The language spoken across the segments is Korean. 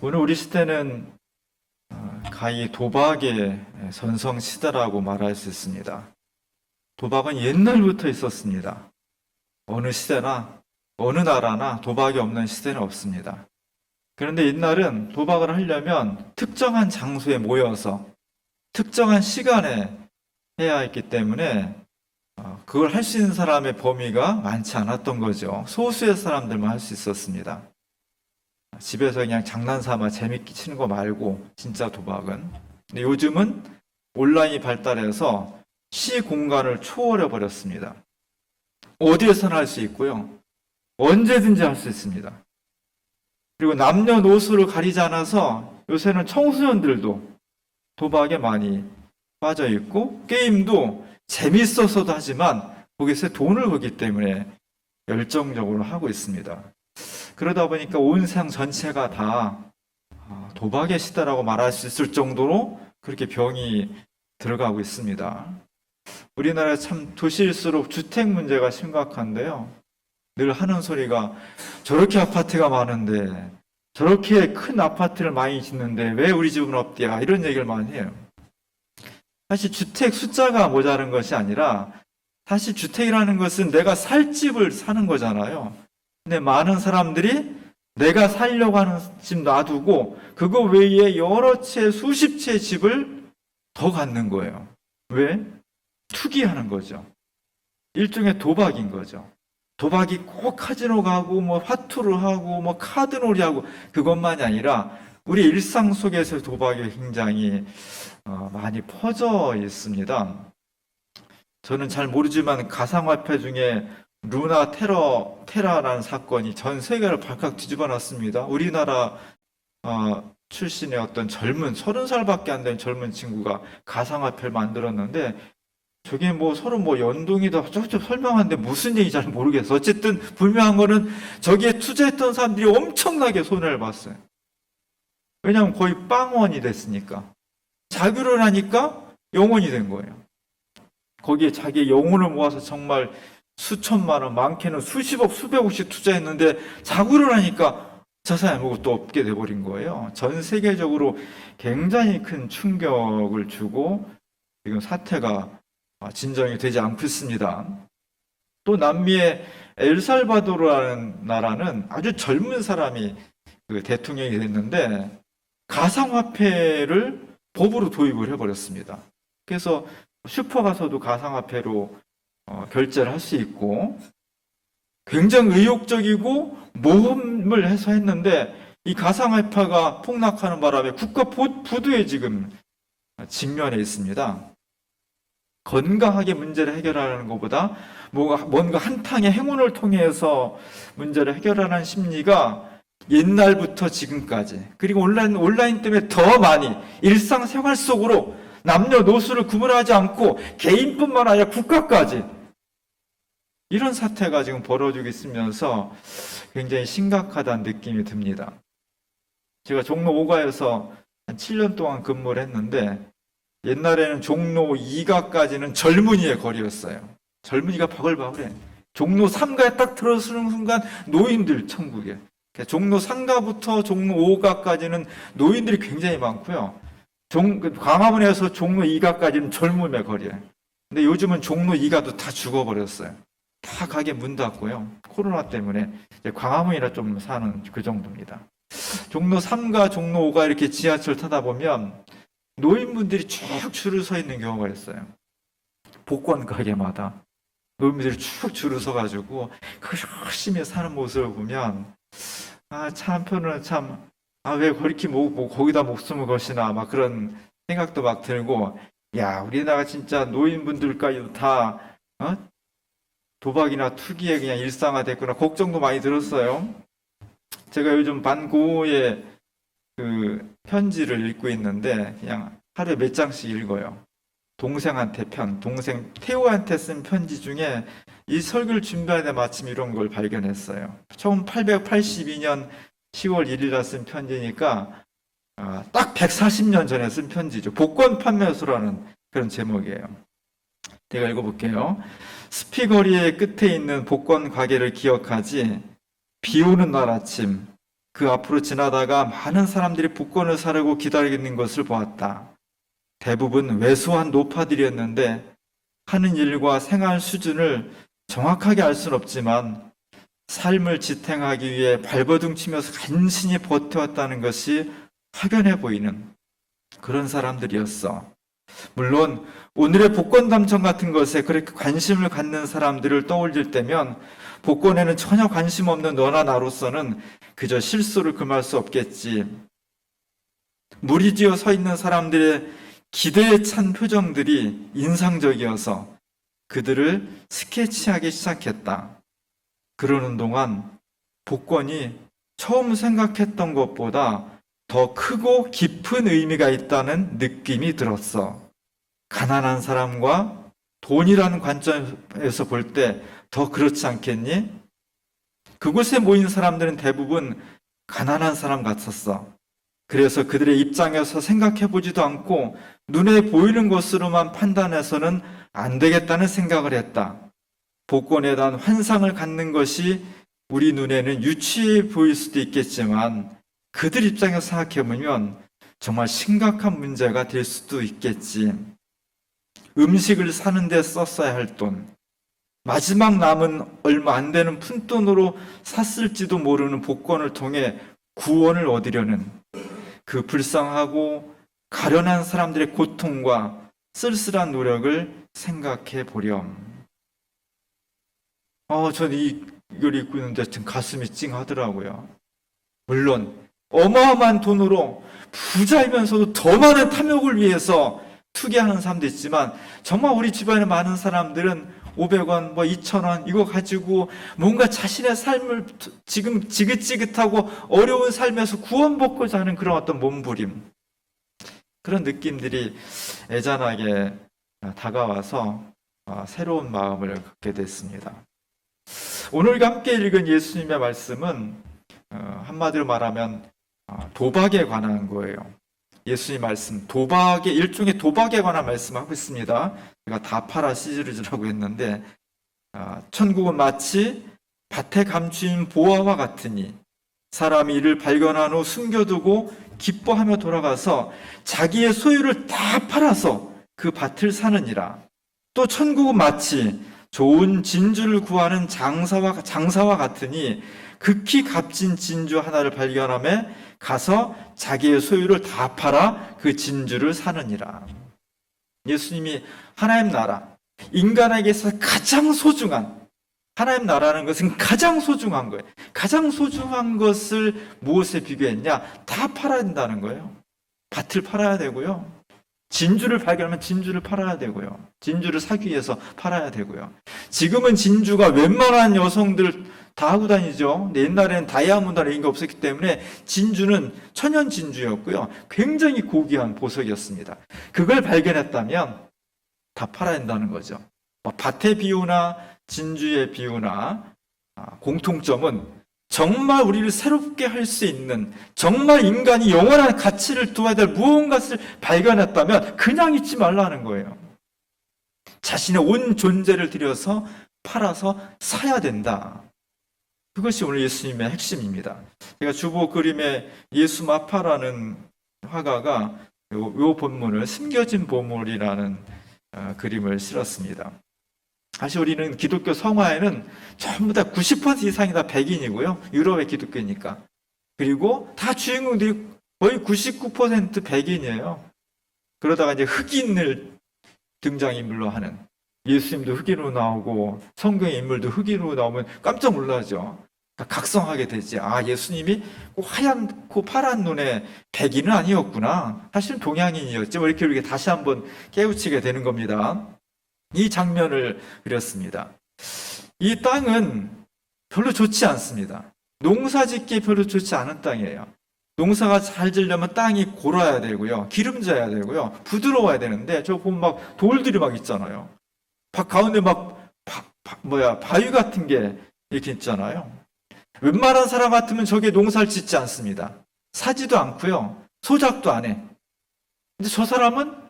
오늘 우리 시대는 가히 도박의 전성시대라고 말할 수 있습니다. 도박은 옛날부터 있었습니다. 어느 시대나 어느 나라나 도박이 없는 시대는 없습니다. 그런데 옛날은 도박을 하려면 특정한 장소에 모여서 특정한 시간에 해야 했기 때문에 그걸 할 수 있는 사람의 범위가 많지 않았던 거죠. 소수의 사람들만 할 수 있었습니다. 집에서 그냥 장난삼아 재밌게 치는 거 말고 진짜 도박은. 근데 요즘은 온라인이 발달해서 시 공간을 초월해 버렸습니다. 어디에서나 할 수 있고요. 언제든지 할 수 있습니다. 그리고 남녀노소를 가리지 않아서 요새는 청소년들도 도박에 많이 빠져 있고, 게임도 재밌어서도 하지만 거기서 돈을 벌기 때문에 열정적으로 하고 있습니다. 그러다 보니까 온 세상 전체가 다 도박의 시대라고 말할 수 있을 정도로 그렇게 병이 들어가고 있습니다. 우리나라 참 도시일수록 주택 문제가 심각한데요. 늘 하는 소리가 저렇게 아파트가 많은데, 저렇게 큰 아파트를 많이 짓는데 왜 우리 집은 없디야, 이런 얘기를 많이 해요. 사실 주택 숫자가 모자른 것이 아니라, 사실 주택이라는 것은 내가 살 집을 사는 거잖아요. 근데 많은 사람들이 내가 살려고 하는 집 놔두고 그거 외에 여러 채, 수십 채 집을 더 갖는 거예요. 왜? 투기하는 거죠. 일종의 도박인 거죠. 도박이 꼭 카지노 가고 뭐 화투를 하고 뭐 카드놀이 하고 그것만이 아니라 우리 일상 속에서 도박이 굉장히 많이 퍼져 있습니다. 저는 잘 모르지만 가상화폐 중에 루나 테라라는 사건이 전 세계를 발칵 뒤집어 놨습니다. 우리나라 출신의 어떤 젊은 30살밖에 안 된 젊은 친구가 가상화폐를 만들었는데, 저게 뭐 서로 뭐 연동이다 어쩌고저쩌고 설명하는데 무슨 얘기인지 잘 모르겠어. 어쨌든 분명한 거는 저기에 투자했던 사람들이 엄청나게 손해를 봤어요. 왜냐하면 거의 빵원이 됐으니까. 자기를 하니까 영원이 된 거예요. 거기에 자기의 영혼을 모아서 정말 수천만 원, 많게는 수십억, 수백억씩 투자했는데 자구를 하니까 자산이 아무것도 없게 돼버린 거예요. 전 세계적으로 굉장히 큰 충격을 주고 지금 사태가 진정이 되지 않고 있습니다. 또 남미의 엘살바도르라는 나라는 아주 젊은 사람이 그 대통령이 됐는데 가상화폐를 법으로 도입을 해버렸습니다. 그래서 슈퍼 가서도 가상화폐로 결제를 할 수 있고, 굉장히 의욕적이고 모험을 해서 했는데 이 가상화폐가 폭락하는 바람에 국가 부도에 지금 직면해 있습니다. 건강하게 문제를 해결하는 것보다 뭔가 한탕의 행운을 통해서 문제를 해결하는 심리가 옛날부터 지금까지, 그리고 온라인 때문에 더 많이 일상생활 속으로 남녀노소를 구분하지 않고 개인뿐만 아니라 국가까지 이런 사태가 지금 벌어지고 있으면서 굉장히 심각하다는 느낌이 듭니다. 제가 종로 5가에서 한 7년 동안 근무를 했는데, 옛날에는 종로 2가까지는 젊은이의 거리였어요. 젊은이가 바글바글해. 종로 3가에 딱 들어서는 순간 노인들 천국에. 종로 3가부터 종로 5가까지는 노인들이 굉장히 많고요. 광화문에서 종로 2가까지는 젊음의 거리예요. 근데 요즘은 종로 2가도 다 죽어버렸어요. 다 가게 문 닫고요. 코로나 때문에 이제 광화문이라 좀 사는 그 정도입니다. 종로 3가, 종로 5가 이렇게 지하철 타다 보면 노인분들이 쭉 줄을 서 있는 경우가 있어요. 복권 가게마다 노인분들이 쭉 줄을 서가지고 그 열심히 사는 모습을 보면 참 한편으로는 왜 그렇게 거기다 목숨을 거시나 막 그런 생각도 막 들고, 야, 우리나라 진짜 노인분들까지 다 도박이나 투기에 그냥 일상화됐구나 걱정도 많이 들었어요. 제가 요즘 반고의 그 편지를 읽고 있는데 그냥 하루에 몇 장씩 읽어요. 동생한테 동생 태우한테 쓴 편지 중에 이 설교를 준비하는데 마침 이런 걸 발견했어요. 1882년 10월 1일에 쓴 편지니까 딱 140년 전에 쓴 편지죠. 복권 판매소라는 그런 제목이에요. 제가 읽어볼게요. 스피거리의 끝에 있는 복권 가게를 기억하지? 비 오는 날 아침 그 앞으로 지나다가 많은 사람들이 복권을 사려고 기다리고 있는 것을 보았다. 대부분 왜소한 노파들이었는데 하는 일과 생활 수준을 정확하게 알 수는 없지만 삶을 지탱하기 위해 발버둥 치면서 간신히 버텨왔다는 것이 확연해 보이는 그런 사람들이었어. 물론 오늘의 복권 당첨 같은 것에 그렇게 관심을 갖는 사람들을 떠올릴 때면 복권에는 전혀 관심 없는 너나 나로서는 그저 실수를 금할 수 없겠지. 무리지어 서 있는 사람들의 기대에 찬 표정들이 인상적이어서 그들을 스케치하기 시작했다. 그러는 동안 복권이 처음 생각했던 것보다 더 크고 깊은 의미가 있다는 느낌이 들었어. 가난한 사람과 돈이라는 관점에서 볼 때 더 그렇지 않겠니? 그곳에 모인 사람들은 대부분 가난한 사람 같았어. 그래서 그들의 입장에서 생각해 보지도 않고 눈에 보이는 것으로만 판단해서는 안 되겠다는 생각을 했다. 복권에 대한 환상을 갖는 것이 우리 눈에는 유치해 보일 수도 있겠지만 그들 입장에서 생각해 보면 정말 심각한 문제가 될 수도 있겠지. 음식을 사는 데 썼어야 할 돈, 마지막 남은 얼마 안 되는 푼돈으로 샀을지도 모르는 복권을 통해 구원을 얻으려는 그 불쌍하고 가련한 사람들의 고통과 쓸쓸한 노력을 생각해 보렴. 저는 이걸 읽고 있는데 좀 가슴이 찡하더라고요. 물론 어마어마한 돈으로 부자이면서도 더 많은 탐욕을 위해서 투기하는 사람도 있지만 정말 우리 주변에 많은 사람들은 500원, 2,000원 이거 가지고 뭔가 자신의 삶을 지금 지긋지긋하고 어려운 삶에서 구원받고자 하는 그런 어떤 몸부림, 그런 느낌들이 애잔하게 다가와서 새로운 마음을 갖게 됐습니다. 오늘 함께 읽은 예수님의 말씀은 한마디로 말하면 도박에 관한 거예요. 예수님 말씀, 일종의 도박에 관한 말씀하고 있습니다. 제가 다 팔아 시리즈라고 했는데, 천국은 마치 밭에 감추인 보화와 같으니 사람이 이를 발견한 후 숨겨두고 기뻐하며 돌아가서 자기의 소유를 다 팔아서 그 밭을 사느니라. 또 천국은 마치 좋은 진주를 구하는 장사와 같으니 극히 값진 진주 하나를 발견하며 가서 자기의 소유를 다 팔아 그 진주를 사느니라. 예수님이 하나님 나라, 인간에게서 가장 소중한, 하나님 나라는 것은 가장 소중한 거예요. 가장 소중한 것을 무엇에 비교했냐? 다 팔아야 된다는 거예요. 밭을 팔아야 되고요. 진주를 발견하면 진주를 팔아야 되고요. 진주를 사기 위해서 팔아야 되고요. 지금은 진주가 웬만한 여성들 다 하고 다니죠. 근데 옛날에는 다이아몬드나 이런 게 없었기 때문에 진주는 천연 진주였고요. 굉장히 고귀한 보석이었습니다. 그걸 발견했다면 다 팔아야 된다는 거죠. 밭의 비유나 진주의 비유나 공통점은 정말 우리를 새롭게 할 수 있는, 정말 인간이 영원한 가치를 두어야 될 무언가를 발견했다면 그냥 잊지 말라는 거예요. 자신의 온 존재를 들여서 팔아서 사야 된다. 그것이 오늘 예수님의 핵심입니다. 제가 주보 그림에 예수 마파라는 화가가 이 본문을 숨겨진 보물이라는 그림을 실었습니다. 사실 우리는 기독교 성화에는 전부 다 90% 이상이 다 백인이고요. 유럽의 기독교니까. 그리고 다 주인공들이 거의 99% 백인이에요. 그러다가 이제 흑인을 등장인물로 하는, 예수님도 흑인으로 나오고 성경의 인물도 흑인으로 나오면 깜짝 놀라죠. 그러니까 각성하게 되지. 예수님이 하얗고 파란 눈의 백인은 아니었구나. 사실은 동양인이었지. 이렇게 우리가 다시 한번 깨우치게 되는 겁니다. 이 장면을 그렸습니다. 이 땅은 별로 좋지 않습니다. 농사 짓기 별로 좋지 않은 땅이에요. 농사가 잘 지려면 땅이 골아야 되고요. 기름져야 되고요. 부드러워야 되는데, 저 보면 막 돌들이 막 있잖아요. 가운데 바위 같은 게 이렇게 있잖아요. 웬만한 사람 같으면 저게 농사를 짓지 않습니다. 사지도 않고요. 소작도 안 해. 근데 저 사람은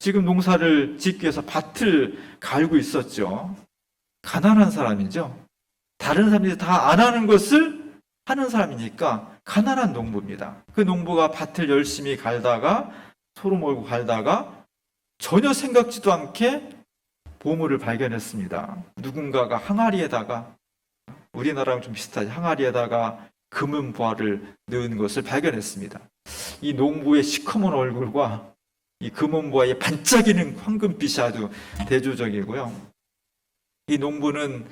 지금 농사를 짓기 위해서 밭을 갈고 있었죠. 가난한 사람이죠. 다른 사람들이 다 안 하는 것을 하는 사람이니까 가난한 농부입니다. 그 농부가 밭을 열심히 갈다가 소로 몰고 갈다가 전혀 생각지도 않게 보물을 발견했습니다. 누군가가 항아리에다가, 우리나라랑 좀 비슷하지, 항아리에다가 금은보화를 넣은 것을 발견했습니다. 이 농부의 시커먼 얼굴과 이 금은보화의 반짝이는 황금빛이 아주 대조적이고요. 이 농부는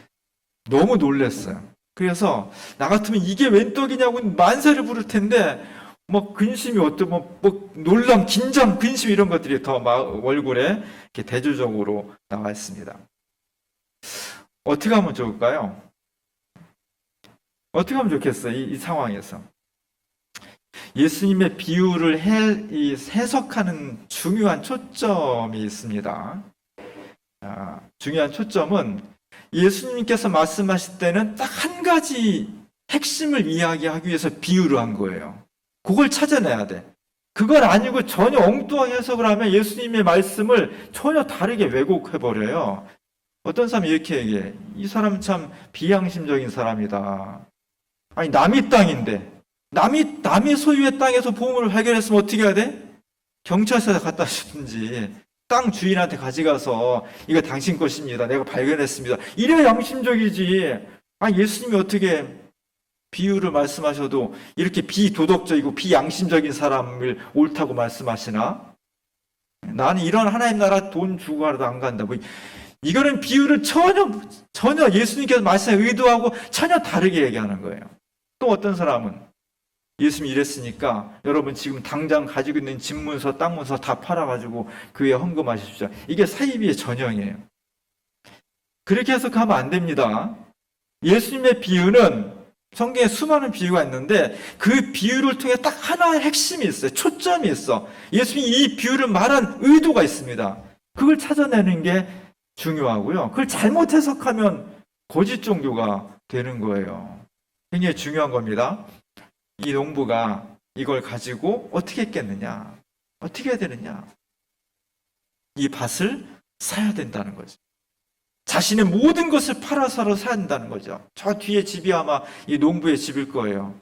너무 놀랐어요. 그래서 나 같으면 이게 웬 떡이냐고 만세를 부를 텐데 뭐 근심이 뭐 놀람, 긴장, 근심 이런 것들이 더 얼굴에 이렇게 대조적으로 나와 있습니다. 어떻게 하면 좋을까요? 어떻게 하면 좋겠어요? 이 상황에서 예수님의 비유를 해석하는 중요한 초점이 있습니다. 중요한 초점은 예수님께서 말씀하실 때는 딱 한 가지 핵심을 이야기하기 위해서 비유를 한 거예요. 그걸 찾아내야 돼. 그걸 아니고 전혀 엉뚱하게 해석을 하면 예수님의 말씀을 전혀 다르게 왜곡해버려요. 어떤 사람이 이렇게 얘기해. 이 사람 참 비양심적인 사람이다. 아니, 남의 땅인데, 남의 소유의 땅에서 보물을 발견했으면 어떻게 해야 돼? 경찰서에 갖다 주든지, 땅 주인한테 가져가서, 이거 당신 것입니다. 내가 발견했습니다. 이래야 양심적이지. 예수님이 어떻게 비유를 말씀하셔도 이렇게 비도덕적이고 비양심적인 사람을 옳다고 말씀하시나? 나는 이런 하나님 나라 돈 주고 하러도 안 간다. 이거는 비유를 전혀 예수님께서 말씀에 의도하고 전혀 다르게 얘기하는 거예요. 또 어떤 사람은 예수님이 이랬으니까 여러분 지금 당장 가지고 있는 집 문서, 땅 문서 다 팔아가지고 교회에 헌금하십시오. 이게 사이비의 전형이에요. 그렇게 해석하면 안 됩니다. 예수님의 비유는 성경에 수많은 비유가 있는데 그 비유를 통해 딱 하나의 핵심이 있어요. 초점이 있어. 예수님이 이 비유를 말한 의도가 있습니다. 그걸 찾아내는 게 중요하고요. 그걸 잘못 해석하면 거짓 종교가 되는 거예요. 굉장히 중요한 겁니다. 이 농부가 이걸 가지고 어떻게 했겠느냐? 어떻게 해야 되느냐? 이 밭을 사야 된다는 거죠. 자신의 모든 것을 팔아서로 사야 된다는 거죠. 저 뒤에 집이 아마 이 농부의 집일 거예요.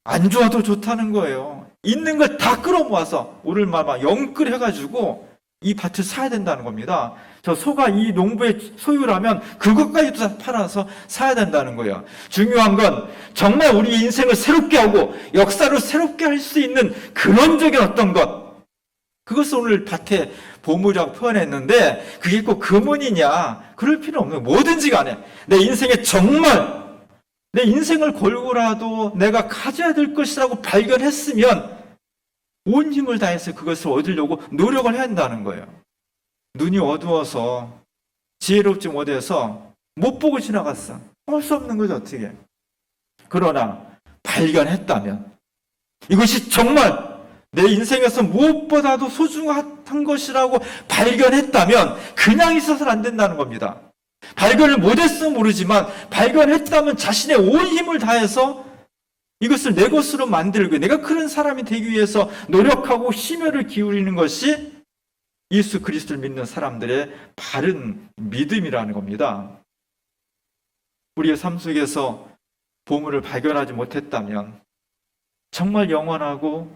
안 좋아도 좋다는 거예요. 있는 걸 다 끌어모아서 오를마마 영끌해가지고 이 밭을 사야 된다는 겁니다. 저 소가 이 농부의 소유라면 그것까지도 다 팔아서 사야 된다는 거예요. 중요한 건 정말 우리 인생을 새롭게 하고 역사를 새롭게 할 수 있는 근원적인 어떤 것, 그것을 오늘 밭에 보물이라고 표현했는데 그게 꼭 금은이냐 그럴 필요 없는 거예요. 뭐든지 간에 내 인생에 정말 내 인생을 걸고라도 내가 가져야 될 것이라고 발견했으면 온 힘을 다해서 그것을 얻으려고 노력을 해야 한다는 거예요. 눈이 어두워서 지혜롭지 못해서 못 보고 지나갔어. 할 수 없는 거죠, 어떻게. 그러나 발견했다면 이것이 정말 내 인생에서 무엇보다도 소중한 것이라고 발견했다면 그냥 있어서는 안 된다는 겁니다. 발견을 못했으면 모르지만 발견했다면 자신의 온 힘을 다해서 이것을 내 것으로 만들고 내가 그런 사람이 되기 위해서 노력하고 심혈을 기울이는 것이 예수 그리스도를 믿는 사람들의 바른 믿음이라는 겁니다. 우리의 삶 속에서 보물을 발견하지 못했다면 정말 영원하고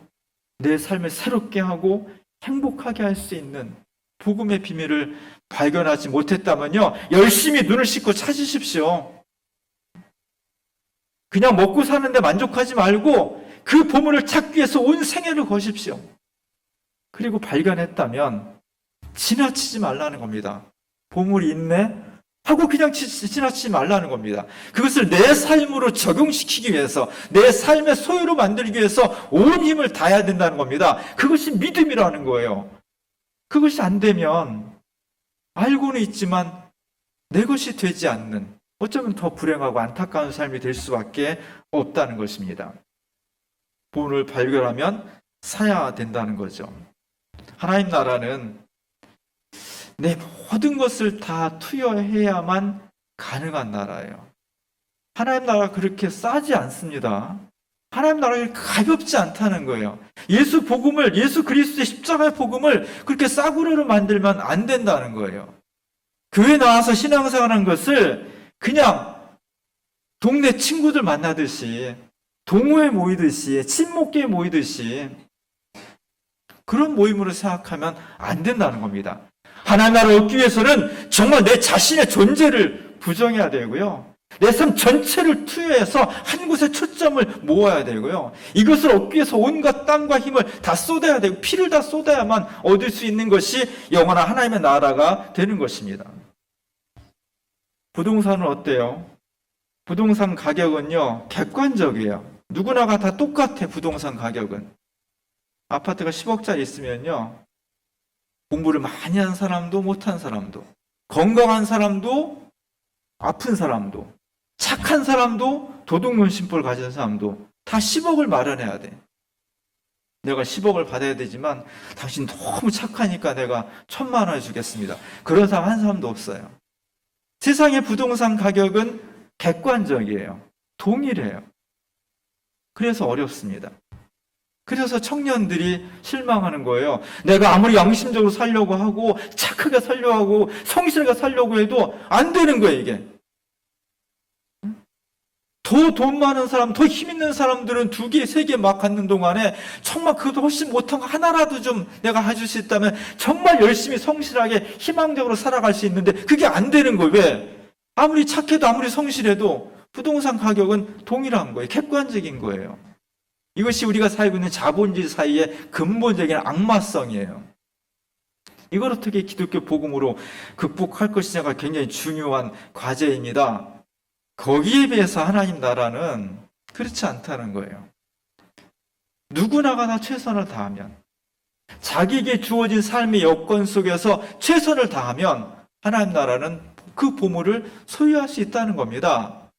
내 삶을 새롭게 하고 행복하게 할 수 있는 복음의 비밀을 발견하지 못했다면요, 열심히 눈을 씻고 찾으십시오. 그냥 먹고 사는데 만족하지 말고 그 보물을 찾기 위해서 온 생애를 거십시오. 그리고 발견했다면 지나치지 말라는 겁니다. 보물이 있네? 하고 그냥 지나치지 말라는 겁니다. 그것을 내 삶으로 적용시키기 위해서, 내 삶의 소유로 만들기 위해서 온 힘을 다해야 된다는 겁니다. 그것이 믿음이라는 거예요. 그것이 안 되면 알고는 있지만 내 것이 되지 않는, 어쩌면 더 불행하고 안타까운 삶이 될 수밖에 없다는 것입니다. 보물을 발견하면 사야 된다는 거죠. 하나님 나라는 내 모든 것을 다 투여해야만 가능한 나라예요. 하나님 나라가 그렇게 싸지 않습니다. 하나님 나라가 가볍지 않다는 거예요. 예수 복음을, 예수 그리스도의 십자가의 복음을 그렇게 싸구려로 만들면 안 된다는 거예요. 교회 나와서 신앙생활하는 것을 그냥 동네 친구들 만나듯이 동호회 모이듯이, 친목계 모이듯이 그런 모임으로 생각하면 안 된다는 겁니다. 하나님 나라를 얻기 위해서는 정말 내 자신의 존재를 부정해야 되고요. 내 삶 전체를 투여해서 한 곳에 초점을 모아야 되고요. 이것을 얻기 위해서 온갖 땀과 힘을 다 쏟아야 되고 피를 다 쏟아야만 얻을 수 있는 것이 영원한 하나님의 나라가 되는 것입니다. 부동산은 어때요? 부동산 가격은요, 객관적이에요. 누구나가 다 똑같아, 부동산 가격은. 아파트가 10억짜리 있으면요, 공부를 많이 한 사람도 못한 사람도, 건강한 사람도 아픈 사람도, 착한 사람도 도덕심보를 가진 사람도 다 10억을 마련해야 돼. 내가 10억을 받아야 되지만 당신 너무 착하니까 내가 1,000만 원을 주겠습니다. 그런 사람 한 사람도 없어요. 세상의 부동산 가격은 객관적이에요. 동일해요. 그래서 어렵습니다. 그래서 청년들이 실망하는 거예요. 내가 아무리 양심적으로 살려고 하고 착하게 살려고 하고 성실하게 살려고 해도 안 되는 거예요, 이게. 더 돈 많은 사람, 더 힘 있는 사람들은 2개, 3개 막 갖는 동안에 정말 그것도 훨씬 못한 거 하나라도 좀 내가 해줄 수 있다면 정말 열심히 성실하게 희망적으로 살아갈 수 있는데 그게 안 되는 거예요. 왜? 아무리 착해도 아무리 성실해도 부동산 가격은 동일한 거예요. 객관적인 거예요. 이것이 우리가 살고 있는 자본주의 사이의 근본적인 악마성이에요. 이걸 어떻게 기독교 복음으로 극복할 것이냐가 굉장히 중요한 과제입니다. 거기에 비해서 하나님 나라는 그렇지 않다는 거예요. 누구나가 다 최선을 다하면, 자기에게 주어진 삶의 여건 속에서 최선을 다하면 하나님 나라는 그 보물을 소유할 수 있다는 겁니다.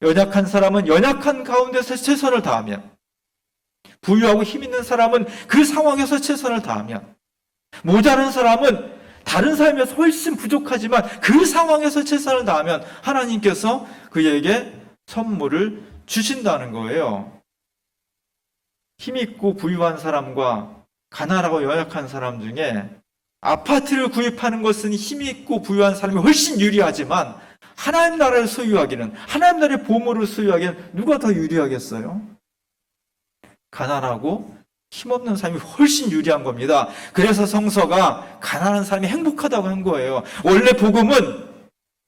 연약한 사람은 연약한 가운데서 최선을 다하면, 부유하고 힘 있는 사람은 그 상황에서 최선을 다하면, 모자란 사람은 다른 삶에서 훨씬 부족하지만 그 상황에서 최선을 다하면 하나님께서 그에게 선물을 주신다는 거예요. 힘있고 부유한 사람과 가난하고 연약한 사람 중에 아파트를 구입하는 것은 힘있고 부유한 사람이 훨씬 유리하지만 하나님 나라를 소유하기는, 하나님 나라의 보물을 소유하기는 누가 더 유리하겠어요? 가난하고 힘없는 사람이 훨씬 유리한 겁니다. 그래서 성서가 가난한 사람이 행복하다고 한 거예요. 원래 복음은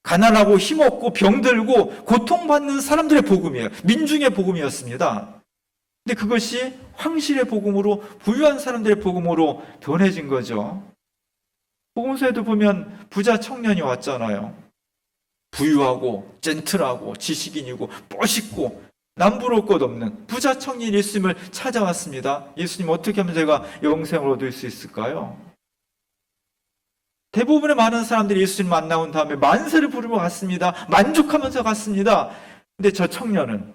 가난하고 힘없고 병들고 고통받는 사람들의 복음이에요. 민중의 복음이었습니다. 근데 그것이 황실의 복음으로, 부유한 사람들의 복음으로 변해진 거죠. 복음서에도 보면 부자 청년이 왔잖아요. 부유하고 젠틀하고 지식인이고 멋있고 남부러울 것 없는 부자 청년 예수님을 찾아왔습니다. 예수님, 어떻게 하면 제가 영생을 얻을 수 있을까요? 대부분의 많은 사람들이 예수님 만나온 다음에 만세를 부르며 갔습니다. 만족하면서 갔습니다. 근데 저 청년은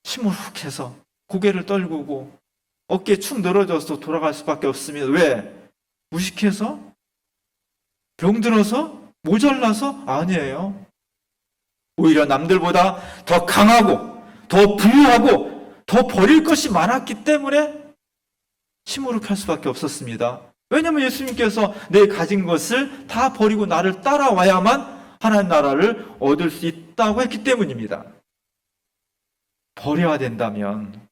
시무룩해서 고개를 떨구고 어깨에 축 늘어져서 돌아갈 수밖에 없습니다. 왜? 무식해서? 병들어서? 모자라서? 아니에요. 오히려 남들보다 더 강하고 더 부유하고 더 버릴 것이 많았기 때문에 시무룩할 수밖에 없었습니다. 왜냐하면 예수님께서 내 가진 것을 다 버리고 나를 따라와야만 하나님 나라를 얻을 수 있다고 했기 때문입니다. 버려야 된다면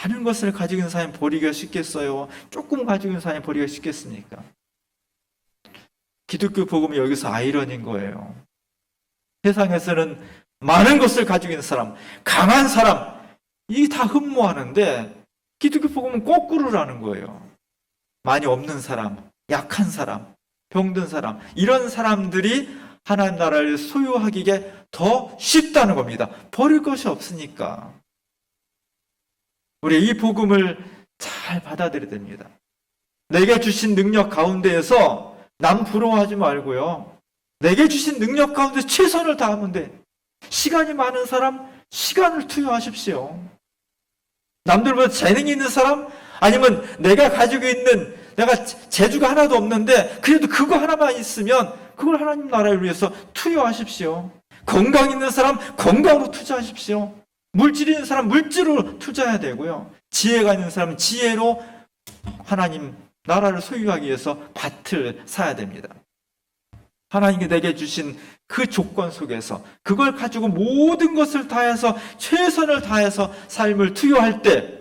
많은 것을 가지고 있는 사람이 버리기가 쉽겠어요? 조금 가지고 있는 사람이 버리기가 쉽겠습니까? 기독교 복음이 여기서 아이러니인 거예요. 세상에서는 많은 것을 가지고 있는 사람, 강한 사람, 이게 다 흠모하는데 기독교 복음은 거꾸로라는 거예요. 많이 없는 사람, 약한 사람, 병든 사람, 이런 사람들이 하나님 나라를 소유하기에 더 쉽다는 겁니다. 버릴 것이 없으니까. 우리 이 복음을 잘 받아들여야 됩니다. 내게 주신 능력 가운데에서 남 부러워하지 말고요. 내게 주신 능력 가운데 최선을 다하면 돼. 시간이 많은 사람, 시간을 투여하십시오. 남들보다 재능이 있는 사람, 아니면 내가 가지고 있는, 내가 재주가 하나도 없는데 그래도 그거 하나만 있으면 그걸 하나님 나라를 위해서 투여하십시오. 건강 있는 사람, 건강으로 투자하십시오. 물질 있는 사람, 물질로 투자해야 되고요. 지혜가 있는 사람은 지혜로 하나님 나라를 소유하기 위해서 밭을 사야 됩니다. 하나님께 내게 주신 그 조건 속에서 그걸 가지고 모든 것을 다해서 최선을 다해서 삶을 투여할 때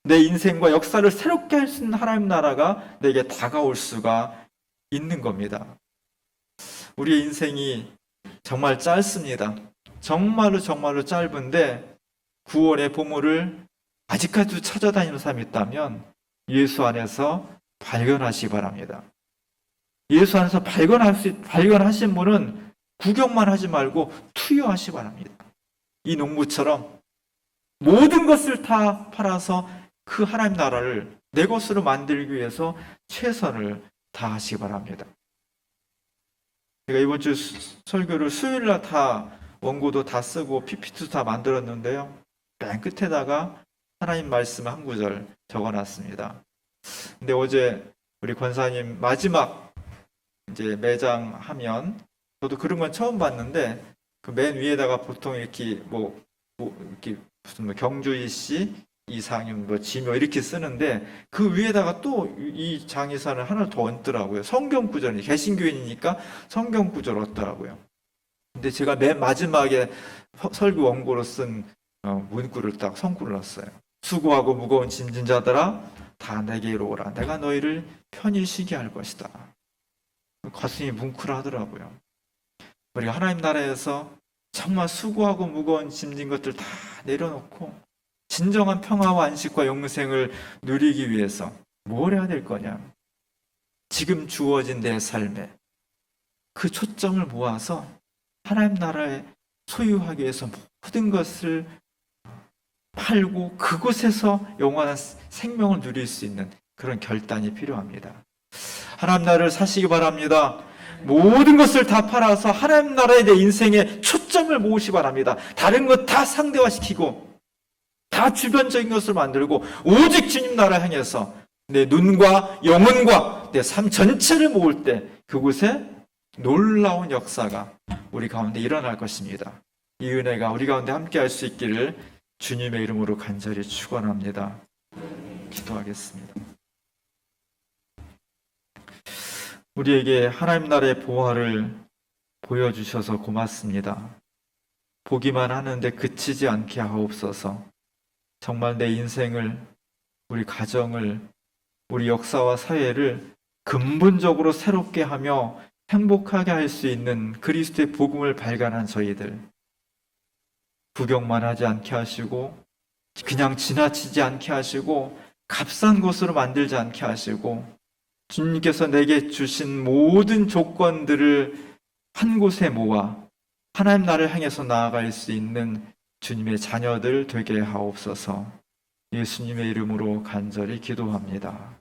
내 인생과 역사를 새롭게 할 수 있는 하나님 나라가 내게 다가올 수가 있는 겁니다. 우리의 인생이 정말 짧습니다. 정말로 짧은데 구원의 보물을 아직까지도 찾아다니는 사람이 있다면 예수 안에서 발견하시기 바랍니다. 예수 안에서 발견하신 분은 구경만 하지 말고 투여하시기 바랍니다. 이 농부처럼 모든 것을 다 팔아서 그 하나님 나라를 내 것으로 만들기 위해서 최선을 다하시기 바랍니다. 제가 이번 주 설교를 수요일날 다 원고도 다 쓰고 PPT도 다 만들었는데요. 맨 끝에다가 하나님 말씀 한 구절 적어놨습니다. 근데 어제 우리 권사님 마지막 이제 매장하면 저도 그런 건 처음 봤는데 그 맨 위에다가 보통 이렇게 이렇게 무슨 경주이씨 이상윤 지묘 이렇게 쓰는데 그 위에다가 또 이 장의사는 하나를 더 얹더라고요. 성경 구절이 개신교인이니까 성경 구절 얻더라고요. 근데 제가 맨 마지막에 설교 원고로 쓴 문구를 딱 성구를 넣었어요. 수고하고 무거운 짐진 자들아 다 내게로 오라. 내가 너희를 편히 쉬게 할 것이다. 가슴이 뭉클하더라고요. 우리가 하나님 나라에서 정말 수고하고 무거운 짐진 것들 다 내려놓고 진정한 평화와 안식과 영생을 누리기 위해서 뭘 해야 될 거냐? 지금 주어진 내 삶에 그 초점을 모아서 하나님 나라에 소유하기 위해서 모든 것을 팔고 그곳에서 영원한 생명을 누릴 수 있는 그런 결단이 필요합니다. 하나님 나라를 사시기 바랍니다. 모든 것을 다 팔아서 하나님 나라에 내 인생에 초점을 모으시기 바랍니다. 다른 것 다 상대화시키고 다 주변적인 것을 만들고 오직 주님 나라 향해서 내 눈과 영혼과 내 삶 전체를 모을 때 그곳에 놀라운 역사가 우리 가운데 일어날 것입니다. 이 은혜가 우리 가운데 함께 할 수 있기를 주님의 이름으로 간절히 축원합니다. 기도하겠습니다. 우리에게 하나님 나라의 보화를 보여주셔서 고맙습니다. 보기만 하는데 그치지 않게 하옵소서. 정말 내 인생을, 우리 가정을, 우리 역사와 사회를 근본적으로 새롭게 하며 행복하게 할 수 있는 그리스도의 복음을 발견한 저희들, 구경만 하지 않게 하시고 그냥 지나치지 않게 하시고 값싼 것으로 만들지 않게 하시고 주님께서 내게 주신 모든 조건들을 한 곳에 모아 하나님 나라를 향해서 나아갈 수 있는 주님의 자녀들 되게 하옵소서. 예수님의 이름으로 간절히 기도합니다.